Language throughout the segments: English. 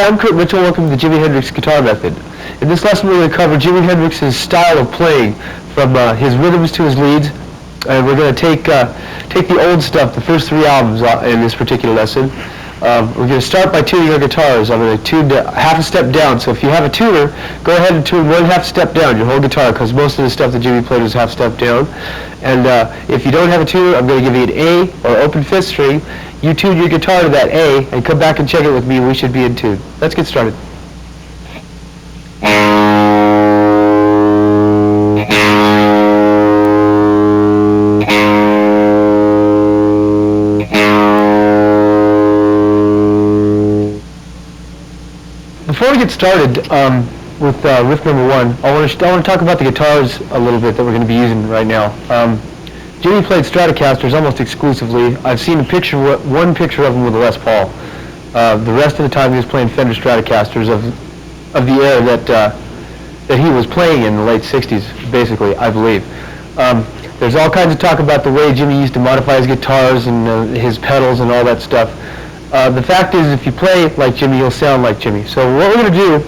Hi, I'm Curt Mitchell. Welcome to the Jimi Hendrix Guitar Method. In this lesson we're going to cover Jimi Hendrix's style of playing, from his rhythms to his leads. And we're going to take the old stuff, the first 3 albums in this particular lesson. We're going to start by tuning our guitars. I'm going to tune half a step down. So if you have a tuner, go ahead and tune 1/2 step down your whole guitar, because most of the stuff that Jimi played was half step down. And if you don't have a tuner, I'm going to give you an A or open 5th string. You tune your guitar to that A and come back and check it with me, and we should be in tune. Let's get started. Before we get started with riff number 1, I want to talk about the guitars a little bit that we're going to be using right now. Jimi played Stratocasters almost exclusively. I've seen one picture of him with a Les Paul. The rest of the time he was playing Fender Stratocasters of the era that he was playing in the late 60s, basically, I believe. There's all kinds of talk about the way Jimi used to modify his guitars and his pedals and all that stuff. The fact is, if you play like Jimi, you'll sound like Jimi. So what we're going to do,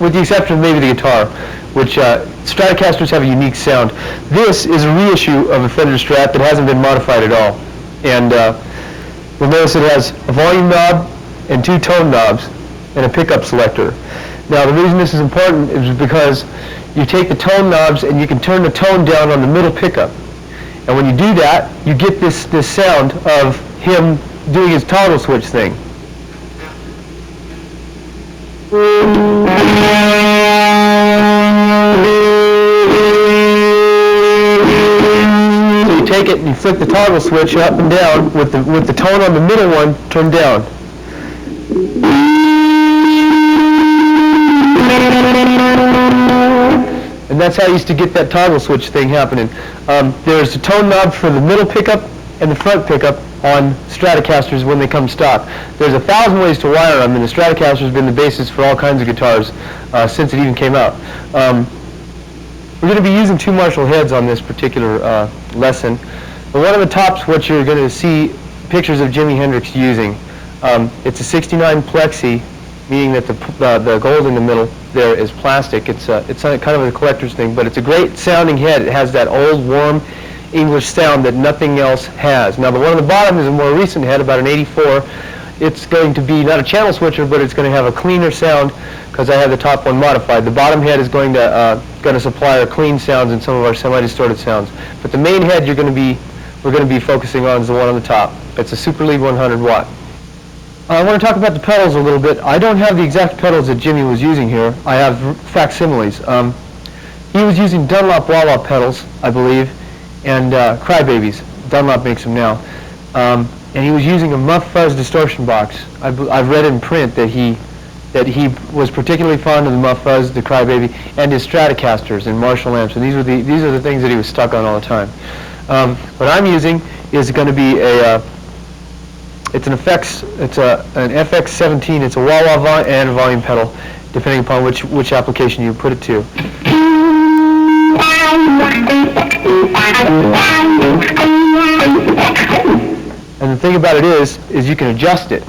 with the exception of maybe the guitar, which Stratocasters have a unique sound. This is a reissue of a Fender Strat that hasn't been modified at all. And you'll notice it has a volume knob and 2 tone knobs and a pickup selector. Now the reason this is important is because you take the tone knobs and you can turn the tone down on the middle pickup. And when you do that, you get this sound of him doing his toggle switch thing. So you take it and you flick the toggle switch up and down with the tone on the middle one turned down. And that's how you used to get that toggle switch thing happening. There's a tone knob for the middle pickup and the front pickup on Stratocasters when they come stock. There's 1,000 ways to wire them, and the Stratocaster has been the basis for all kinds of guitars since it even came out. We're going to be using 2 Marshall heads on this particular lesson. But one of the tops, what you're going to see pictures of Jimi Hendrix using. It's a 69 plexi, meaning that the gold in the middle there is plastic. It's kind of a collector's thing, but it's a great sounding head. It has that old, warm English sound that nothing else has. Now the one on the bottom is a more recent head, about an 84. It's going to be not a channel switcher, but it's going to have a cleaner sound because I have the top one modified. The bottom head is going to supply our clean sounds and some of our semi-distorted sounds. But the main head we're going to be focusing on is the one on the top. It's a Super Lead 100 watt. I want to talk about the pedals a little bit. I don't have the exact pedals that Jimi was using here. I have facsimiles. He was using Dunlop wah-wah pedals, I believe, and Crybabies. Dunlop makes them now. And he was using a muff fuzz distortion box. I've read in print that he was particularly fond of the muff fuzz, the Crybaby, and his Stratocasters and Marshall amps. And these are the things that he was stuck on all the time. What I'm using is going to be it's an FX17. It's a wah-wah and a volume pedal, depending upon which application you put it to. And the thing about it is you can adjust it.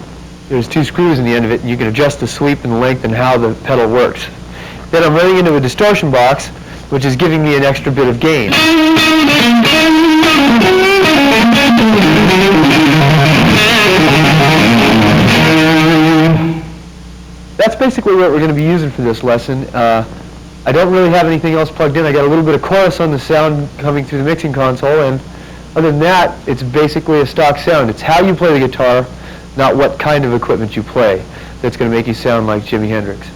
There's 2 screws in the end of it, and you can adjust the sweep and the length and how the pedal works. Then I'm running into a distortion box, which is giving me an extra bit of gain. That's basically what we're going to be using for this lesson. I don't really have anything else plugged in. I got a little bit of chorus on the sound coming through the mixing console, and other than that, it's basically a stock sound. It's how you play the guitar, not what kind of equipment you play, that's going to make you sound like Jimi Hendrix.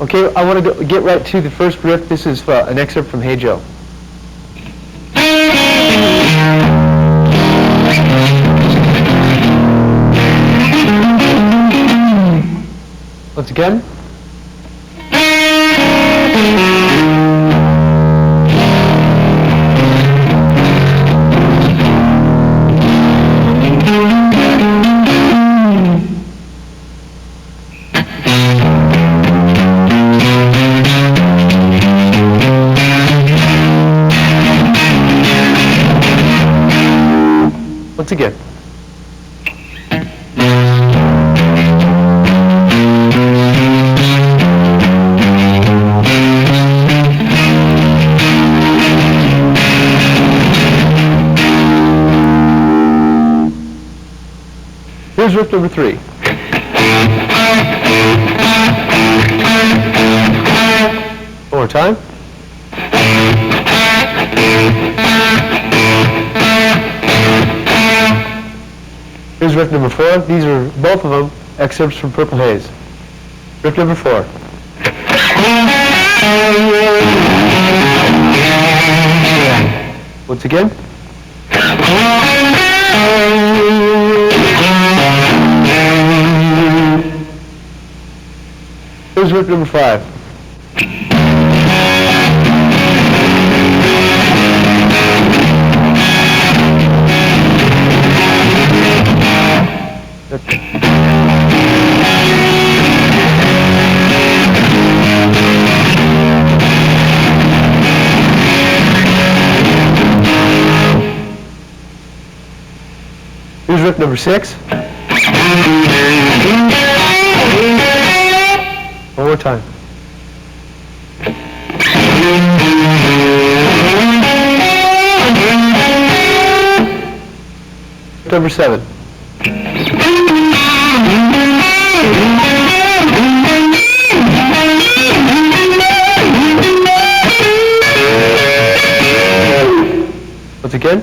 Okay, I want to get right to the first riff. This is an excerpt from Hey Joe. Once again. Once again. Here's riff number 3. One more time. Here's riff number 4. These are both of them excerpts from Purple Haze. Riff number 4. Once again. Here's riff number 5. Here's riff number 6. One more time. Number 7. Once again.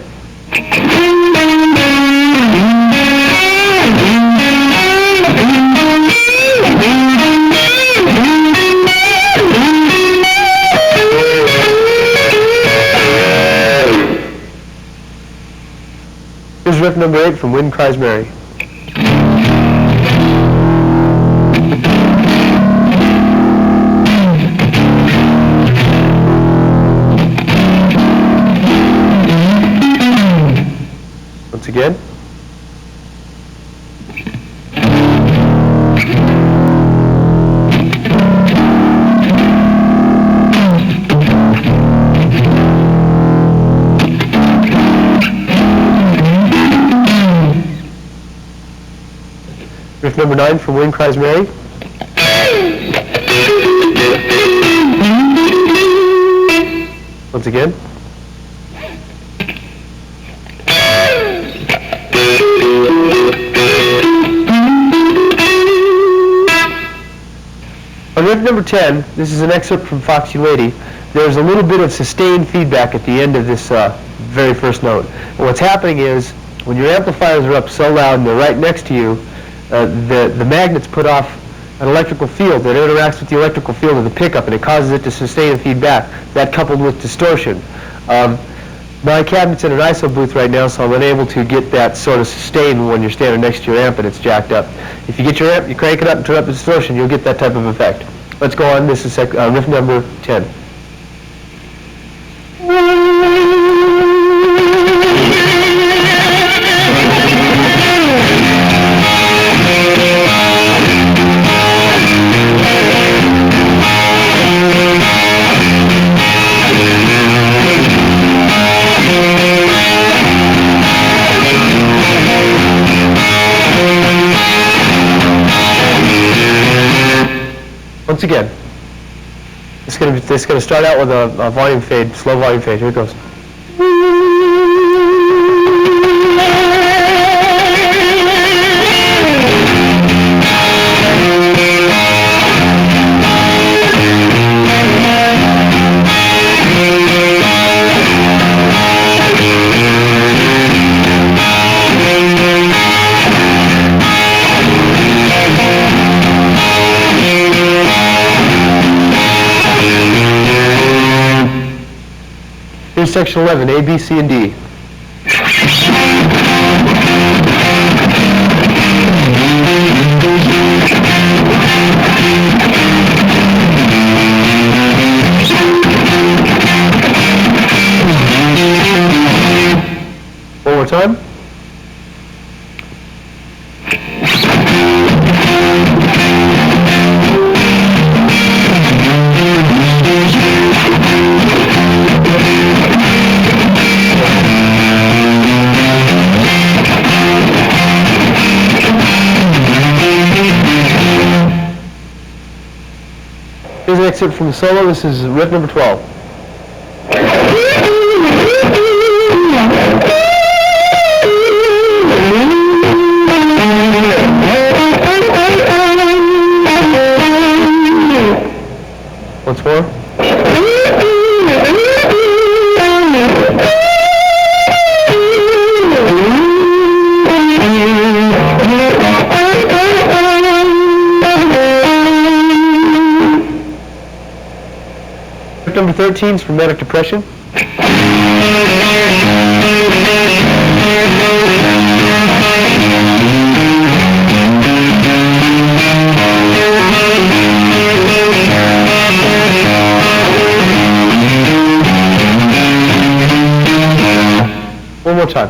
Here's riff number 8 from Wind Cries Mary. Once again. Riff number 9 from Wind Cries Mary. Once again. On riff number 10, this is an excerpt from Foxy Lady. There's a little bit of sustained feedback at the end of this very first note. And what's happening is, when your amplifiers are up so loud and they're right next to you, the magnets put off an electrical field that interacts with the electrical field of the pickup, and it causes it to sustain a feedback. That coupled with distortion. My cabinet's in an ISO booth right now, so I'm unable to get that sort of sustain when you're standing next to your amp and it's jacked up. If you get your amp, you crank it up and turn up the distortion, you'll get that type of effect. Let's go on. This is riff number 10. Once again, it's going to start out with a volume fade, slow volume fade. Here it goes. Here's section 11, A, B, C, and D. One more time. Here's an excerpt from the solo. This is riff number 12. number 13 is for manic depression. One more time.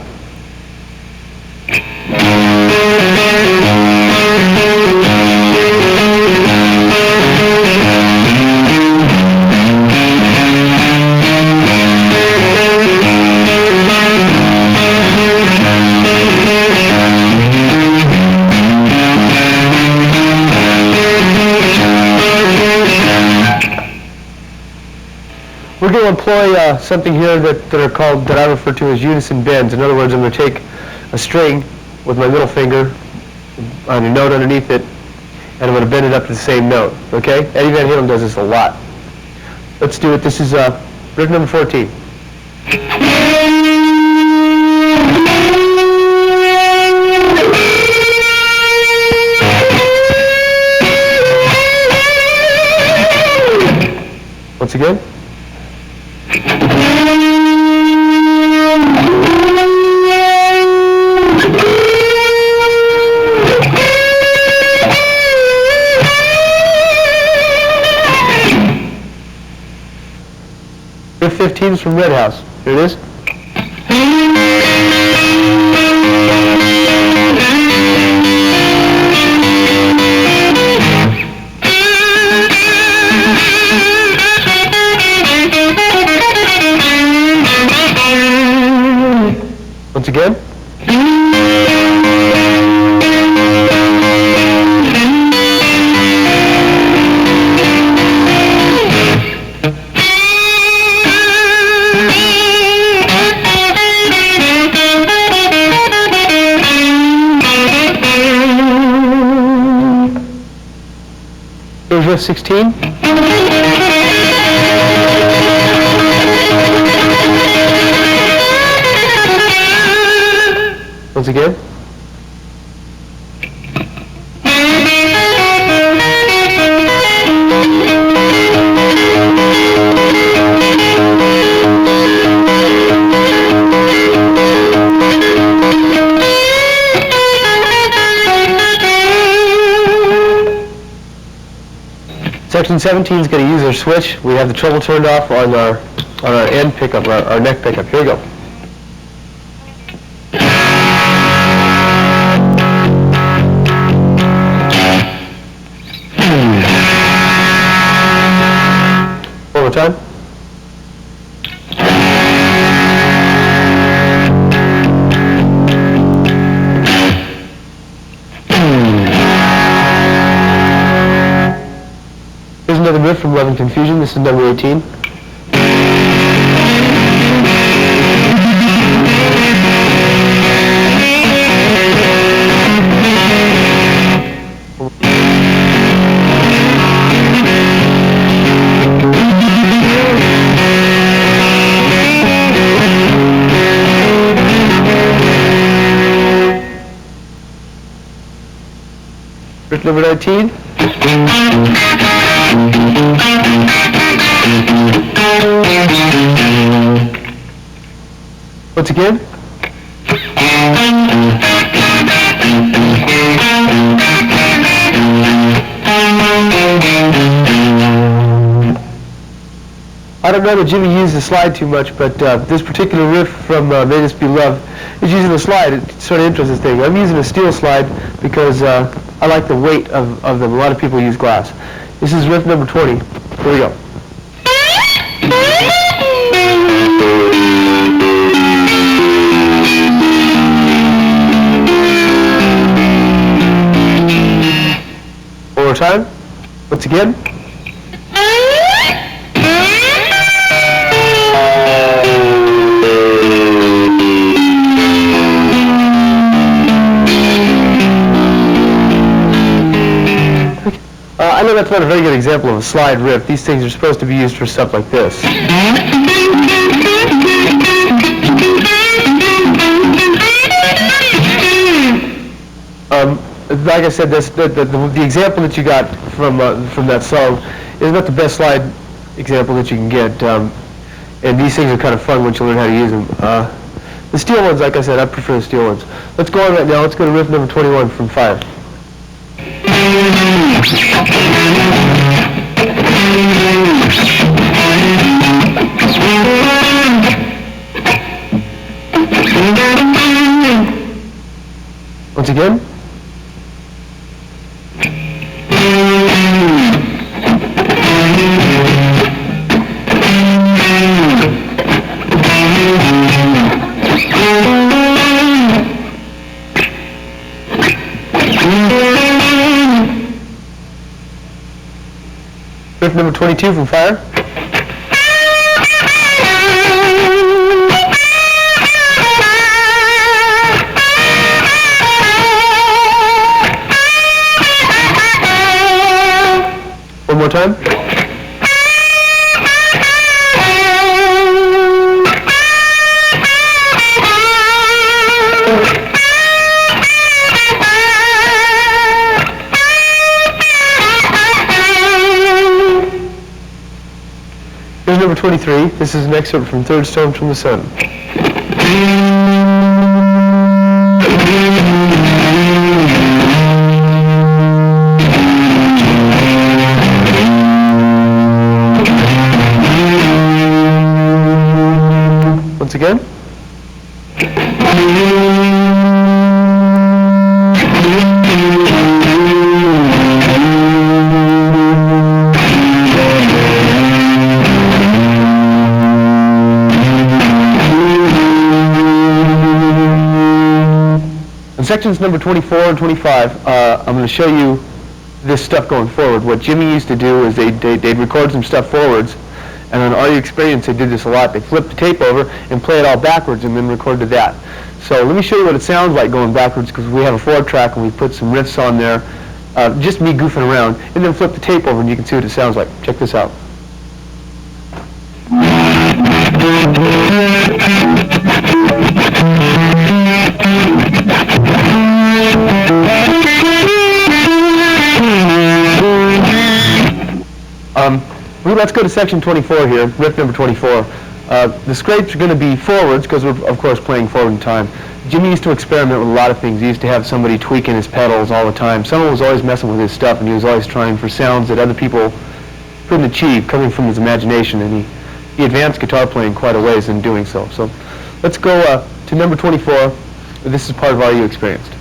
We're going to employ something here that I refer to as unison bends. In other words, I'm going to take a string with my middle finger on a note underneath it, and I'm going to bend it up to the same note. Okay? Eddie Van Halen does this a lot. Let's do it. This is riff number 14. Once again. Riff 15 is from Red House. Here it is. Once again. Here's riff 16. Once again. Section 17 is going to use our switch. We have the treble turned off on our end pickup, our neck pickup. Here we go. One more time. Here's another riff from Love and Confusion. This is number 18. Riff number 19. Once again. I don't know that Jimmy used the slide too much, but this particular riff from May This Be Love is using the slide. It sort of interests this thing. I'm using a steel slide because I like the weight of them. A lot of people use glass. This is riff number 20. Here we go. One more time. Once again. I know that's not a very good example of a slide riff. These things are supposed to be used for stuff like this. Like I said, the example that you got from that song is not the best slide example that you can get. And these things are kind of fun once you learn how to use them. The steel ones, like I said, I prefer the steel ones. Let's go on right now. Let's go to riff number 21 from Fire. Once again. Riff number 22 from Fire. One more time. Here's number 23. This is an excerpt from Third Stone from the Sun. Once again. In sections number 24 and 25, I'm going to show you this stuff going forward. What Jimmy used to do is they'd record some stuff forwards, and on Are You Experienced, they did this a lot. They flipped the tape over and play it all backwards and then recorded that. So let me show you what it sounds like going backwards, because we have a 4-track and we put some riffs on there, just me goofing around, and then flip the tape over and you can see what it sounds like. Check this out. Let's go to section 24 here, riff number 24. The scrapes are going to be forwards because we're, of course, playing forward in time. Jimmy used to experiment with a lot of things. He used to have somebody tweaking his pedals all the time. Someone was always messing with his stuff, and he was always trying for sounds that other people couldn't achieve, coming from his imagination, and he advanced guitar playing quite a ways in doing so. So let's go to number 24. This is part of Are You Experienced?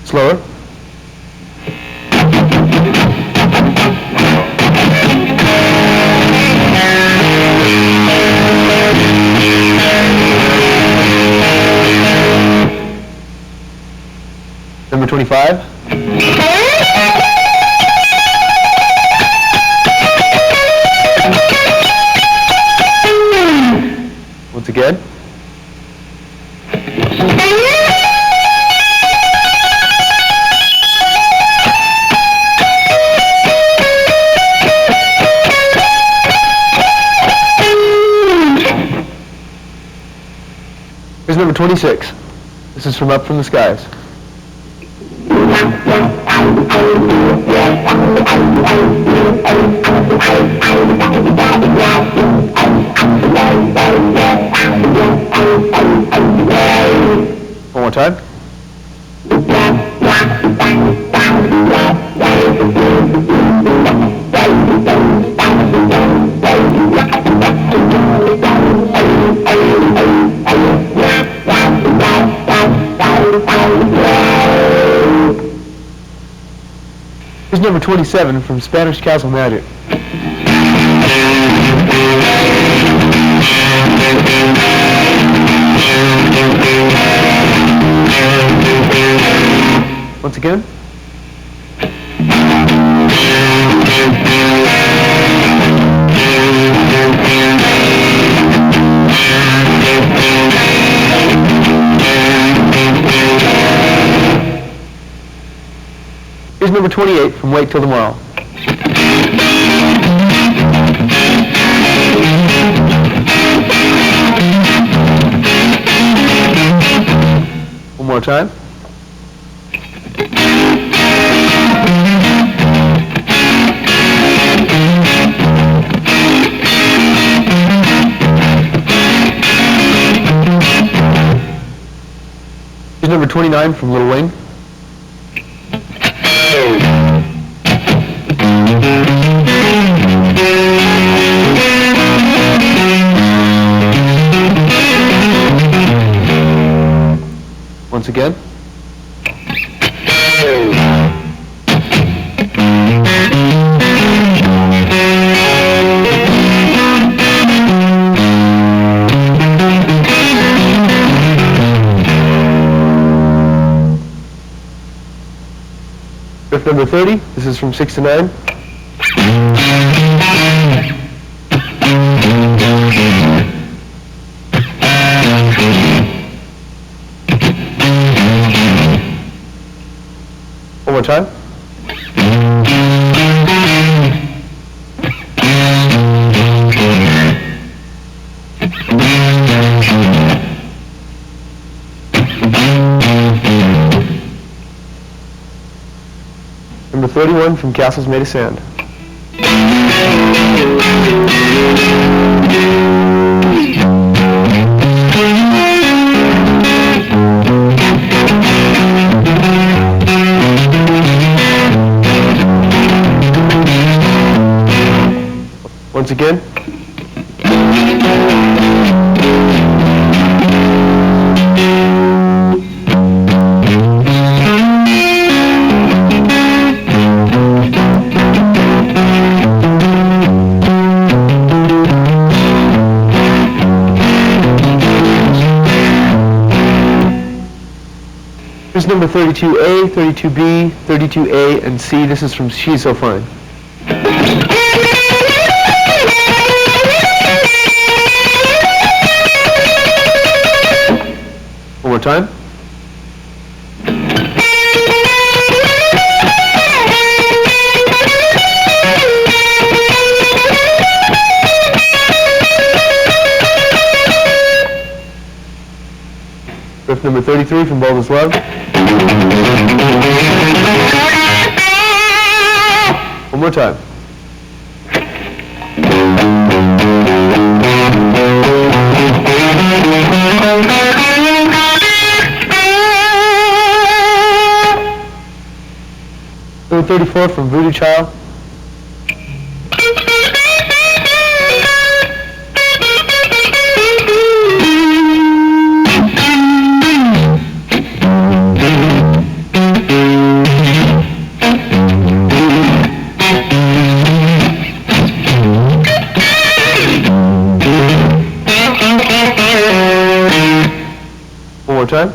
Slower. Number 25. Once again. Here's number 26. This is from Up from the Skies. One more time. Here's number 27 from Spanish Castle Magic. Once again. Here's number 28 from Wait Till Tomorrow. more time. Here's number 29 from Lil Wayne. Once again. Riff number 30, this is from 6 to 9. One more time. Number 31 from Castles Made of Sand. Once again. Here's number 32A, 32B, 32A, and C. This is from She's So Fine. One more time. Riff number 33 from Bold as Love. One more time. Number 34 from Voodoo Child. One more time.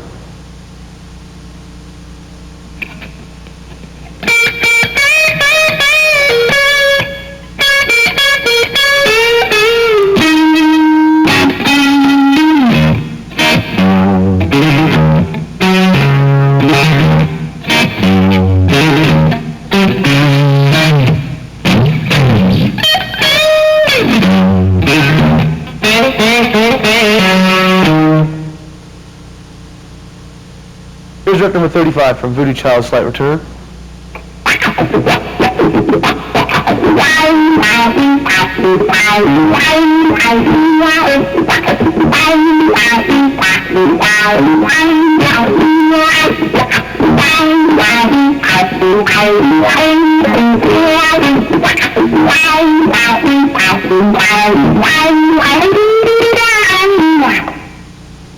Here's riff number 35 from Voodoo Child's Slight Return.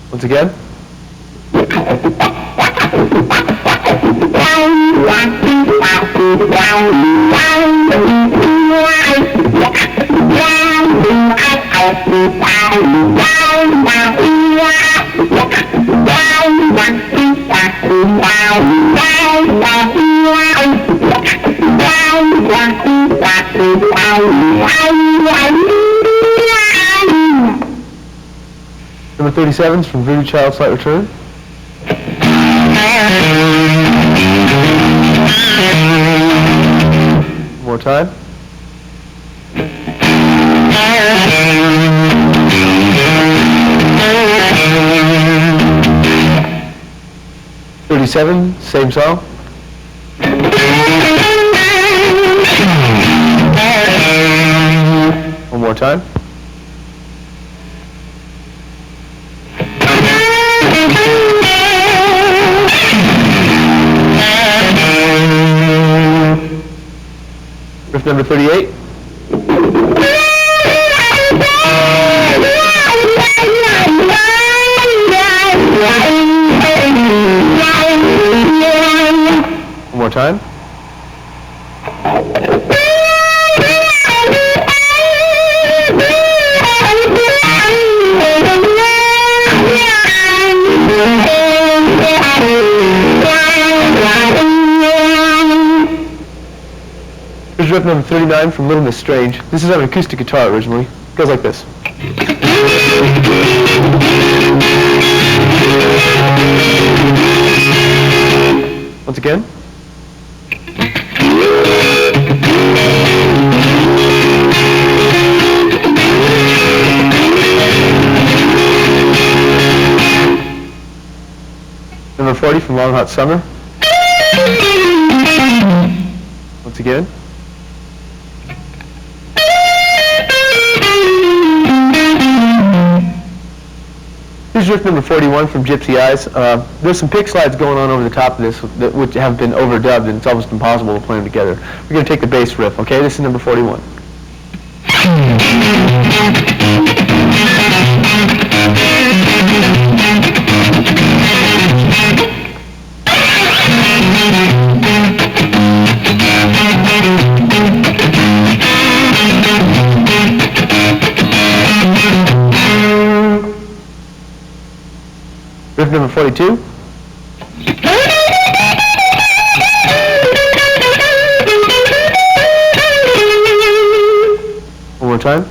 Once again. Number 37 is from Voodoo Child, Slight Return. One more time. 37, same song. One more time. Riff number 38. One more time. Here's riff number 39 from Little Miss Strange. This is on an acoustic guitar originally. It goes like this. Once again. Number 40 from Long Hot Summer. Once again. Here's riff number 41 from Gypsy Eyes. There's some pick slides going on over the top of this that which have been overdubbed, and it's almost impossible to play them together. We're going to take the bass riff, okay? This is number 41. Riff number 42. One more time.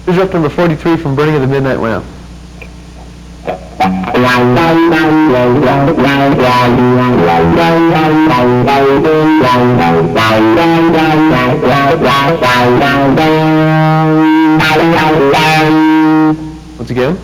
Here's riff number 43 from Burning of the Midnight Lamp. Once again.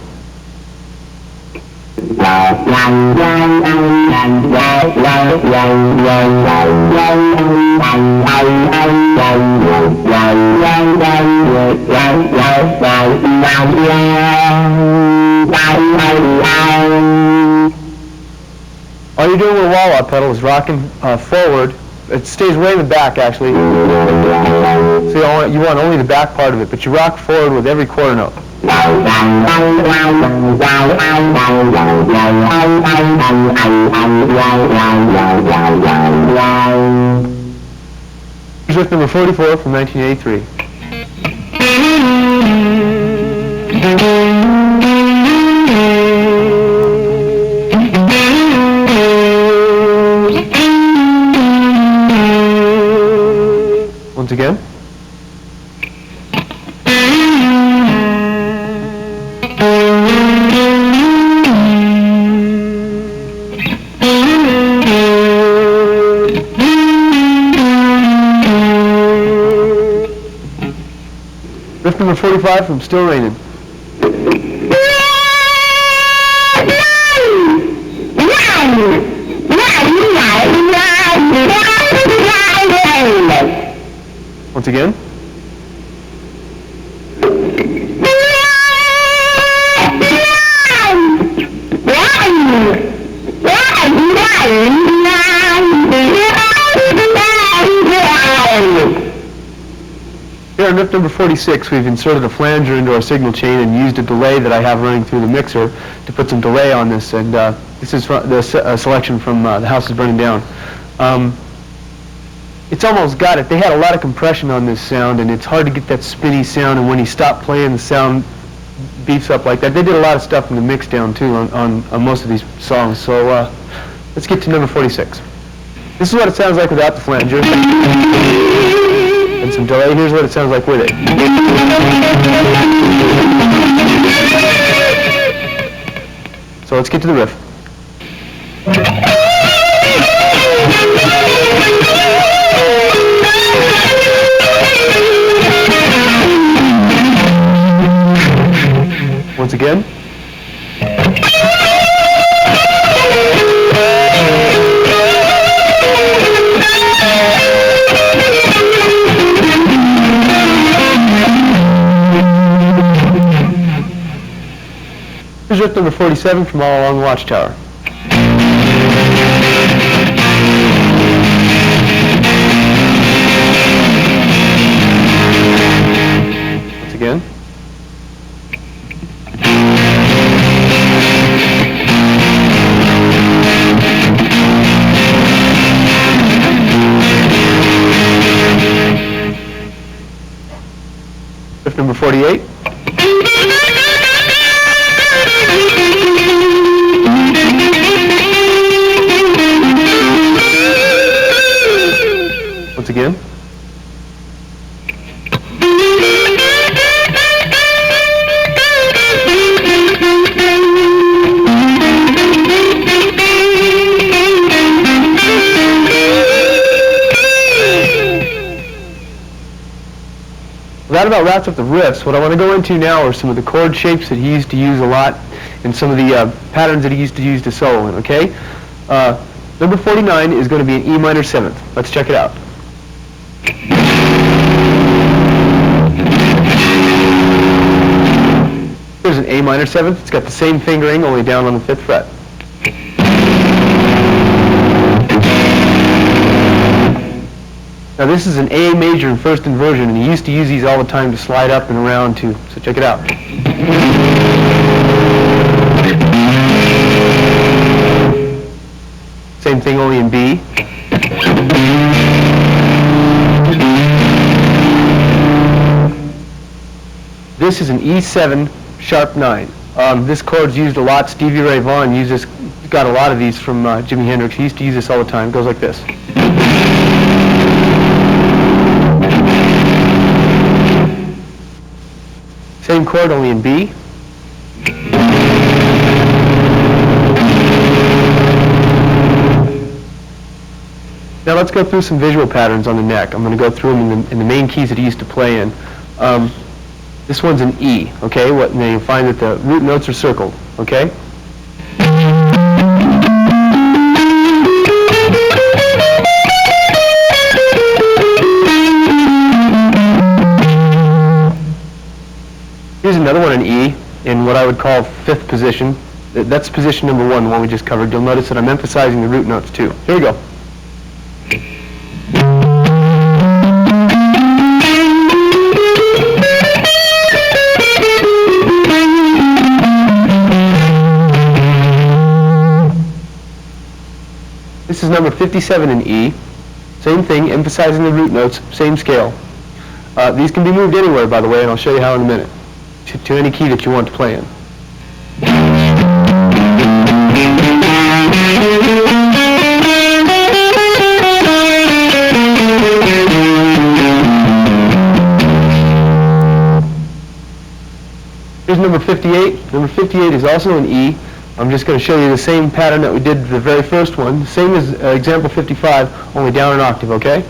All you're doing with a wah-wah pedal is rocking forward. It stays way in the back, actually. So you want only the back part of it, but you rock forward with every quarter note. Here's riff number 44 from 1983. Once again. Riff number 45 from Still Raining. Once again. Here on riff number 46, we've inserted a flanger into our signal chain and used a delay that I have running through the mixer to put some delay on this. And this is the selection from The House is Burning Down. It's almost got it. They had a lot of compression on this sound, and it's hard to get that spinny sound, and when you stop playing, the sound beefs up like that. They did a lot of stuff in the mix down, too, on most of these songs. So let's get to number 46. This is what it sounds like without the flanger. And some delay. Here's what it sounds like with it. So let's get to the riff. again. Here's riff number 47 from All Along the Watchtower. Once again. Riff number 48. Once again. That about wraps up the riffs. What I want to go into now are some of the chord shapes that he used to use a lot and some of the patterns that he used to use to solo in, okay? Number 49 is going to be an E minor 7th. Let's check it out. Here's an A minor 7th. It's got the same fingering, only down on the 5th fret. Now this is an A major in first inversion, and he used to use these all the time to slide up and around too. So check it out. Same thing, only in B. This is an E7 sharp 9. This chord's used a lot. Stevie Ray Vaughan uses, got a lot of these from Jimi Hendrix. He used to use this all the time. It goes like this. Same chord, only in B. Now let's go through some visual patterns on the neck. I'm going to go through them in the main keys that he used to play in. This one's an E, okay? Now you'll find that the root notes are circled, okay? Here's another one in E in what I would call 5th position. That's position number 1, the one we just covered. You'll notice that I'm emphasizing the root notes too. Here we go. This is number 57 in E. Same thing, emphasizing the root notes, same scale. These can be moved anywhere, by the way, and I'll show you how in a minute, to any key that you want to play in. Here's number 58. Number 58 is also in E. I'm just going to show you the same pattern that we did the very first one. Same as example 55, only down an octave, okay?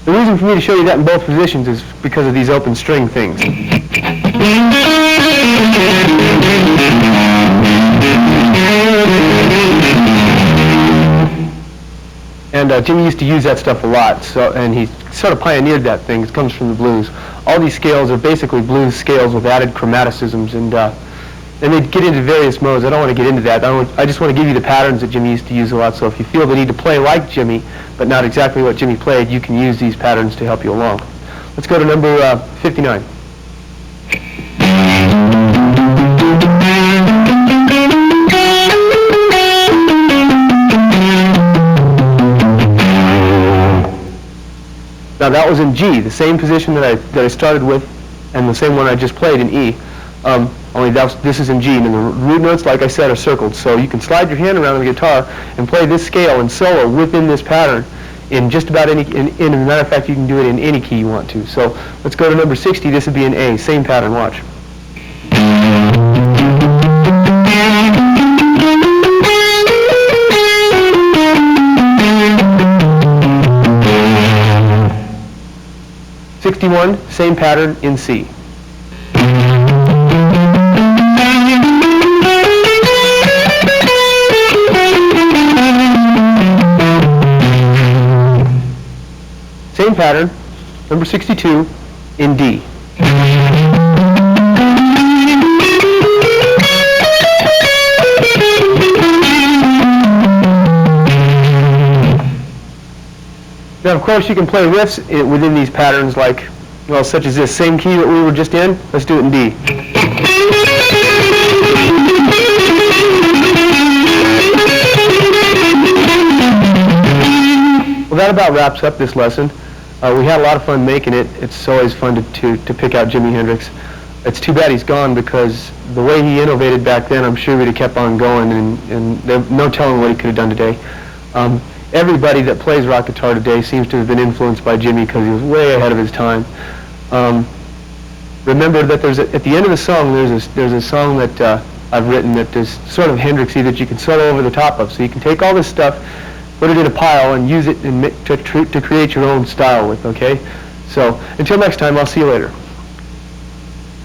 The reason for me to show you that in both positions is because of these open string things. And Jimmy used to use that stuff a lot, and he sort of pioneered that thing. It comes from the blues. All these scales are basically blues scales with added chromaticisms, and they get into various modes. I don't want to get into that. I just want to give you the patterns that Jimmy used to use a lot, so if you feel the need to play like Jimmy, but not exactly what Jimmy played, you can use these patterns to help you along. Let's go to number 59. Now that was in G, the same position that I started with, and the same one I just played in E. Only this is in G, and the root notes, like I said, are circled. So you can slide your hand around on the guitar and play this scale and solo within this pattern in just about any. As a matter of fact, you can do it in any key you want to. So let's go to number 60. This would be an A, same pattern. Watch. 61, same pattern in C. Same pattern, number 62, in D. Now, of course, you can play riffs within these patterns, like, well, such as this same key that we were just in. Let's do it in D. Well, that about wraps up this lesson. We had a lot of fun making it. It's always fun to pick out Jimi Hendrix. It's too bad he's gone, because the way he innovated back then, I'm sure we'd have kept on going, and there's no telling what he could have done today. Everybody that plays rock guitar today seems to have been influenced by Jimi, because he was way ahead of his time. Remember that at the end of the song, there's a song that I've written that is sort of Hendrixy that you can solo over the top of. So you can take all this stuff, put it in a pile, and use it to create your own style with, okay? So until next time, I'll see you later.